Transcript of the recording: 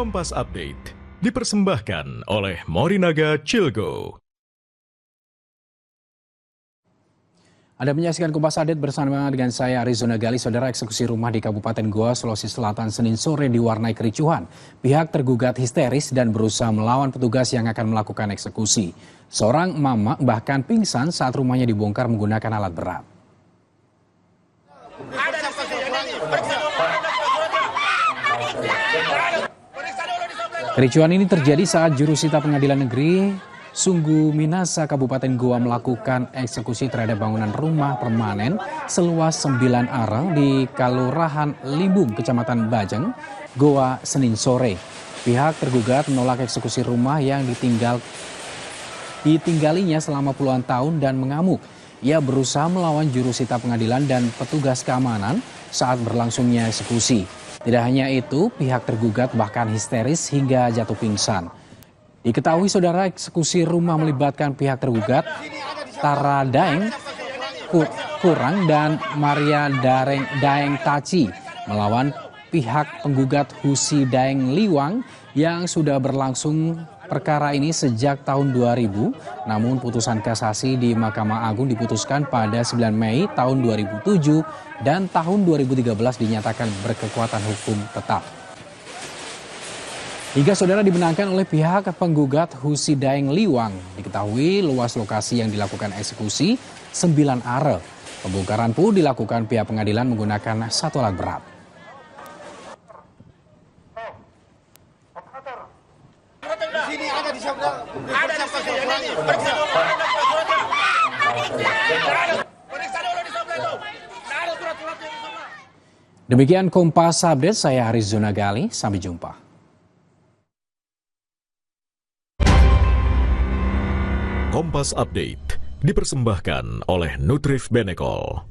Kompas Update dipersembahkan oleh Morinaga Chilgo. Anda menyaksikan Kompas Update bersama dengan saya Arizona Gali. Saudara, eksekusi rumah di Kabupaten Goa, Sulawesi Selatan Senin sore diwarnai kericuhan. Pihak tergugat histeris dan berusaha melawan petugas yang akan melakukan eksekusi. Seorang mama bahkan pingsan saat rumahnya dibongkar menggunakan alat berat. Kericuhan ini terjadi saat jurusita Pengadilan Negeri Sungguh Minasa Kabupaten Goa melakukan eksekusi terhadap bangunan rumah permanen seluas 9 are di Kelurahan Limbung, Kecamatan Bajeng, Goa, Senin sore. Pihak tergugat menolak eksekusi rumah yang ditinggalinya selama puluhan tahun dan mengamuk. Ia berusaha melawan jurusita pengadilan dan petugas keamanan saat berlangsungnya eksekusi. Tidak hanya itu, pihak tergugat bahkan histeris hingga jatuh pingsan. Diketahui saudara, eksekusi rumah melibatkan pihak tergugat Tara Daeng Kurang dan Maria Daeng Taci melawan pihak penggugat Husi Daeng Liwang yang sudah berlangsung perkara ini sejak tahun 2000. Namun putusan kasasi di Mahkamah Agung diputuskan pada 9 Mei tahun 2007 dan tahun 2013 dinyatakan berkekuatan hukum tetap. Hingga saudara dimenangkan oleh pihak penggugat Husi Daeng Liwang. Diketahui luas lokasi yang dilakukan eksekusi 9 are. Pembongkaran pun dilakukan pihak pengadilan menggunakan satu alat berat. Demikian Kompas Update, saya Arizona Gali, sampai jumpa. Kompas Update dipersembahkan oleh Nutrif Benecol.